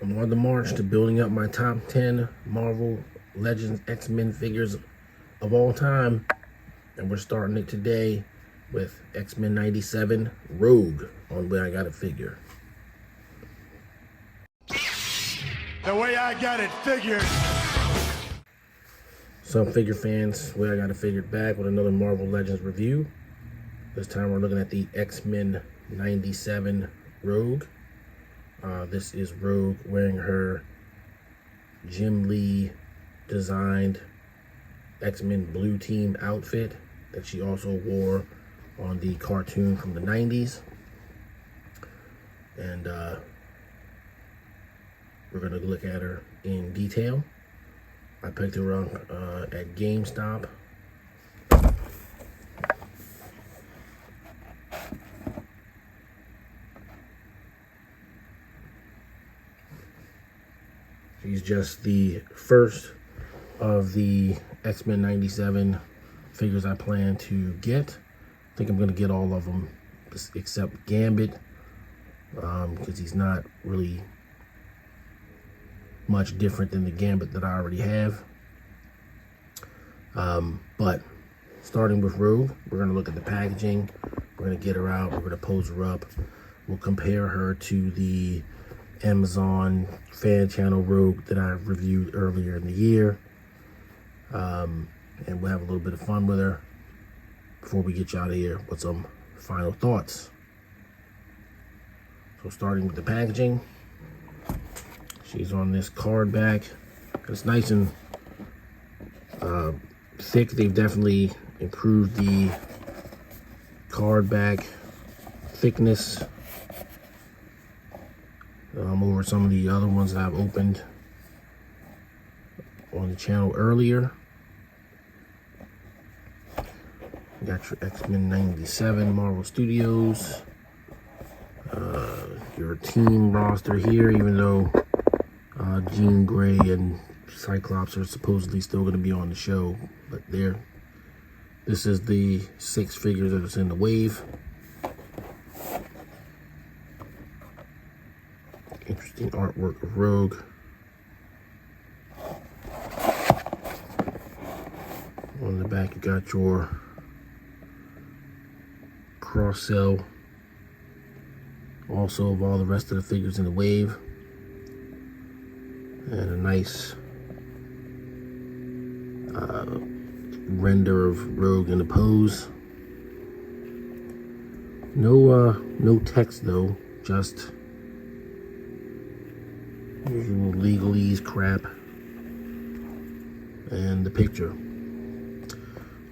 I'm on the march to building up my top 10 Marvel Legends X-Men figures of all time. And we're starting it today with X-Men 97 Rogue on Where I Got It Figured. The way I got it figured. Some figure fans, Where I Got It Figured back with another Marvel Legends review. This time we're looking at the X-Men 97 Rogue. This is Rogue wearing her Jim Lee designed X-Men Blue Team outfit that she also wore on the cartoon from the 90s. And we're going to look at her in detail. I picked her up at GameStop. She's just the first of the X-Men 97 figures I plan to get. I think I'm going to get all of them except Gambit, because he's not really much different than the Gambit that I already have. But starting with Rogue, we're going to look at the packaging. We're going to get her out. We're going to pose her up. We'll compare her to the Amazon fan channel Rogue that I reviewed earlier in the year. And we'll have a little bit of fun with her before we get you out of here with some final thoughts. So starting with the packaging, she's on this card back. It's nice and thick. They've definitely improved the card back thickness over some of the other ones that I've opened on the channel earlier. You got your X-Men 97 Marvel Studios. Your team roster here, even though Jean Grey and Cyclops are supposedly still going to be on the show. But this is the 6 figures that is in the wave. Interesting artwork of Rogue. On the back you got your cross-sell also of all the rest of the figures in the wave, and a nice render of Rogue in the pose. No text though, just usual legalese crap and the picture.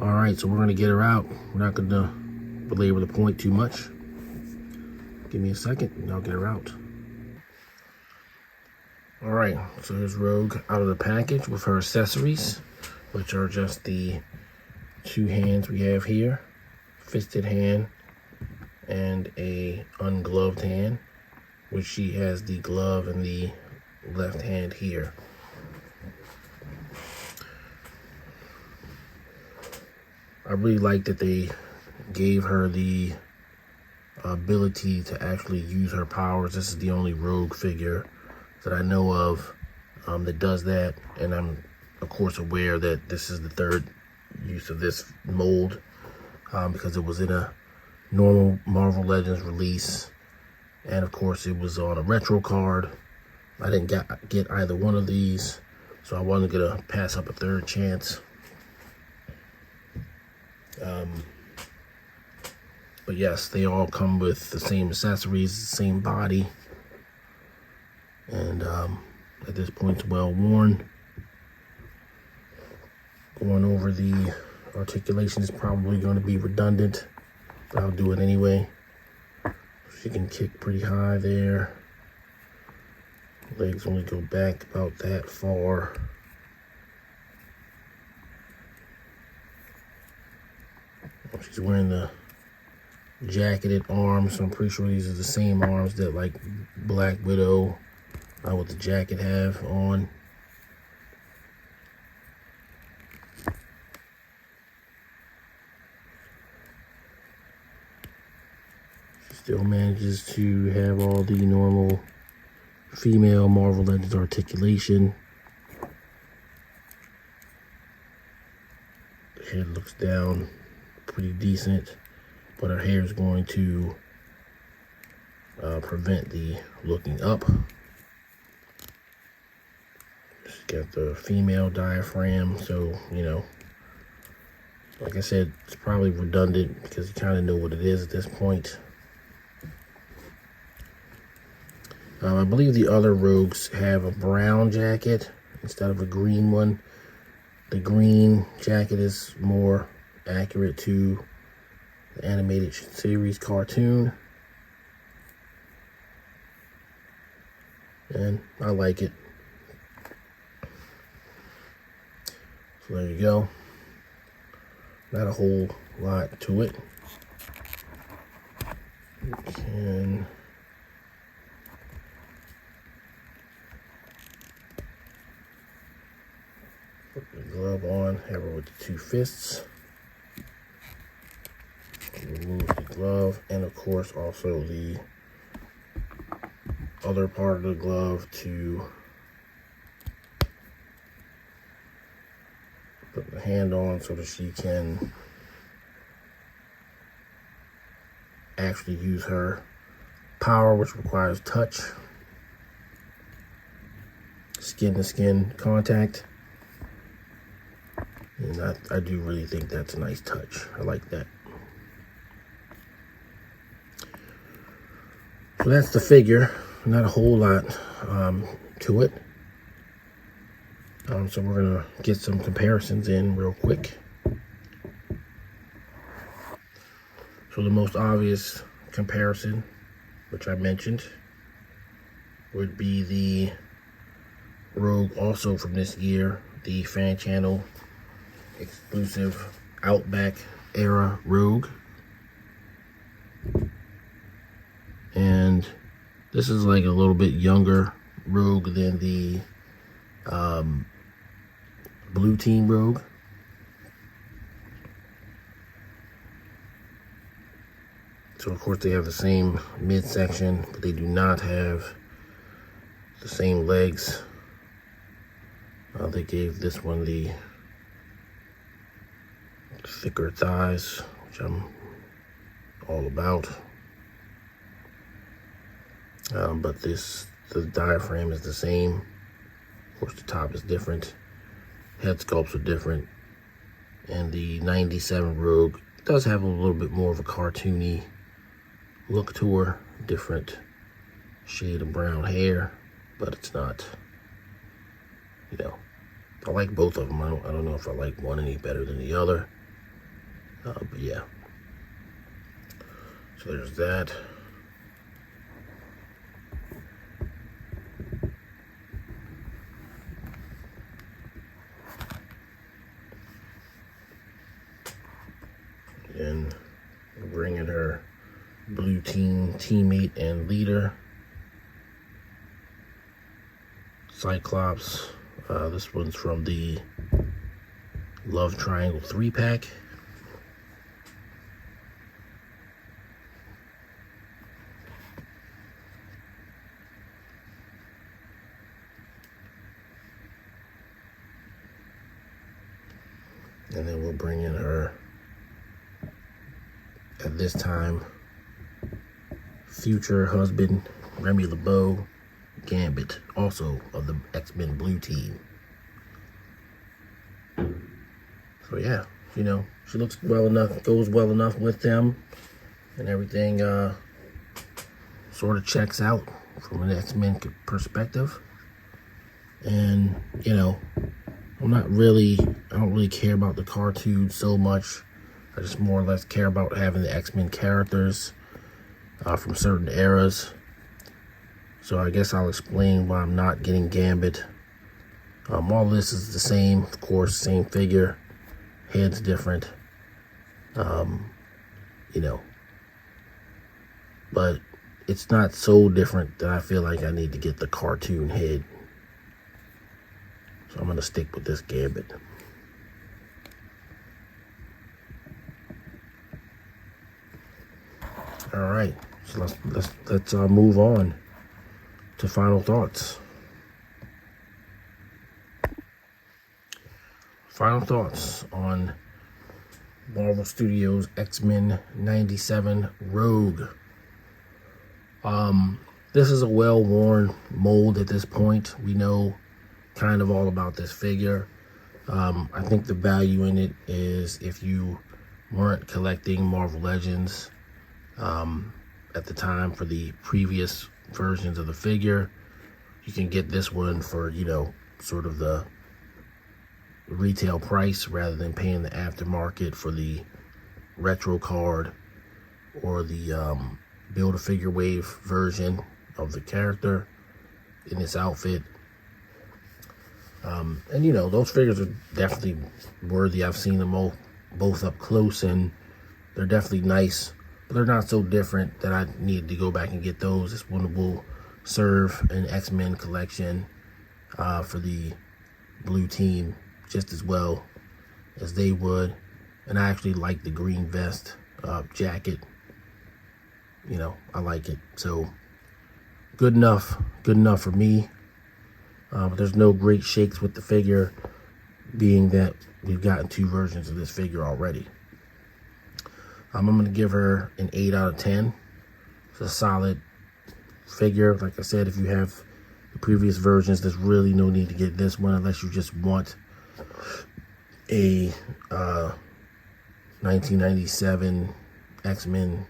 All right, so we're gonna get her out. We're not gonna belabor the point too much. Give me a second and I'll get her out. All right, so here's Rogue out of the package with her accessories, which are just the 2 hands we have here, fisted hand and a ungloved hand, which she has the glove in the left hand here. I really like that they gave her the ability to actually use her powers. This is the only Rogue figure that I know of that does that, and I'm of course aware that this is the 3rd use of this mold, because it was in a normal Marvel Legends release, and of course it was on a retro card. I didn't get either one of these, so I wasn't gonna pass up a 3rd chance. But yes, they all come with the same accessories, the same body, and at this point it's well worn. Going over the articulation is probably going to be redundant, but I'll do it anyway. She can kick pretty high there. Legs only go back about that far. She's wearing the jacketed arms, so I'm pretty sure these are the same arms that like Black Widow with the jacket have on. She still manages to have all the normal female Marvel Legends articulation. The head looks down pretty decent, but her hair is going to prevent the looking up. She's got the female diaphragm, so, you know, like I said, it's probably redundant because you kind of know what it is at this point. I believe the other rogues have a brown jacket instead of a green one. The green jacket is more accurate to the animated series cartoon. And I like it. So there you go. Not a whole lot to it. You can put the glove on, have her with the two fists. Remove the glove, and of course also the other part of the glove to put the hand on so that she can actually use her power, which requires touch, skin to skin contact. And I do really think that's a nice touch. I like that. So that's the figure. Not a whole lot to it. So we're gonna get some comparisons in real quick. So the most obvious comparison, which I mentioned, would be the Rogue, also from this year, the Fan Channel exclusive Outback era Rogue. And this is like a little bit younger Rogue than the Blue Team Rogue. So of course they have the same midsection, but they do not have the same legs. They gave this one the thicker thighs, which I'm all about. But the diaphragm is the same. Of course, the top is different. Head sculpts are different. And the 97 Rogue does have a little bit more of a cartoony look to her. Different shade of brown hair, but it's not, you know, I like both of them. I don't know if I like one any better than the other. But yeah. So there's that. And we're bringing her Blue Team teammate and leader, Cyclops. This one's from the Love Triangle 3-pack. And then we'll bring in her, at this time, future husband, Remy LeBeau, Gambit, also of the X-Men Blue Team. So yeah, you know, she looks well enough, goes well enough with them, and everything sort of checks out from an X-Men perspective. And, you know, I don't really care about the cartoon so much. I just more or less care about having the X-Men characters from certain eras. So I guess I'll explain why I'm not getting Gambit. All this is the same, of course, same figure. Head's different. You know. But it's not so different that I feel like I need to get the cartoon head. So I'm going to stick with this Gambit. All right, so let's move on to final thoughts. Final thoughts on Marvel Studios X-Men 97 Rogue. This is a well-worn mold at this point. We know kind of all about this figure. I think the value in it is if you weren't collecting Marvel Legends at the time for the previous versions of the figure, you can get this one for, you know, sort of the retail price rather than paying the aftermarket for the retro card or the Build-A-Figure Wave version of the character in this outfit. And you know, those figures are definitely worthy. I've seen them all both up close and they're definitely nice, but they're not so different that I need to go back and get those. This one will serve an X-Men collection for the blue team just as well as they would. And I actually like the green vest jacket. You know, I like it. So good enough for me. But there's no great shakes with the figure, being that we've gotten 2 versions of this figure already. I'm going to give her an 8 out of 10. It's a solid figure. Like I said, if you have the previous versions, there's really no need to get this one unless you just want a 1997 X-Men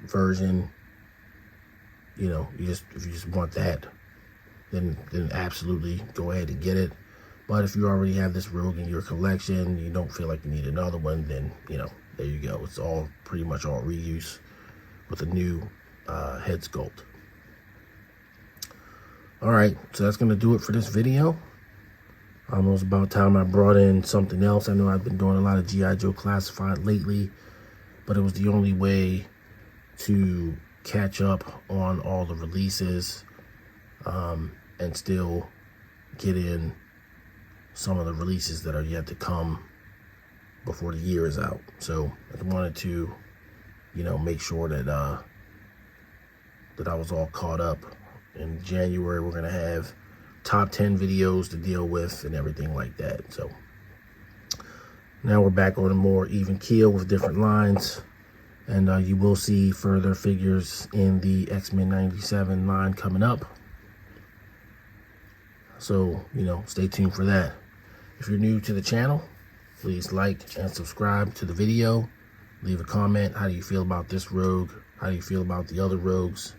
version. You know, if you just want that, then absolutely go ahead and get it. But if you already have this Rogue in your collection, you don't feel like you need another one, then, you know, there you go. It's all pretty much all reuse with a new head sculpt. All right, so that's going to do it for this video. It was about time I brought in something else. I know I've been doing a lot of G.I. Joe Classified lately, but it was the only way to catch up on all the releases and still get in some of the releases that are yet to come before the year is out. So I wanted to, you know, make sure that that I was all caught up. In January, we're going to have top 10 videos to deal with and everything like that. So now we're back on a more even keel with different lines. And you will see further figures in the X-Men 97 line coming up. So, you know, stay tuned for that. If you're new to the channel, please like and subscribe to the video. Leave a comment. How do you feel about this Rogue? How do you feel about the other Rogues?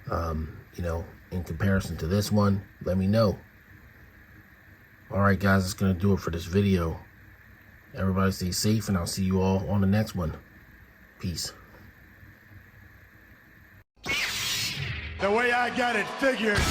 You know, in comparison to this one, let me know. All right, guys, that's going to do it for this video. Everybody stay safe, and I'll see you all on the next one. Peace. The way I got it figured.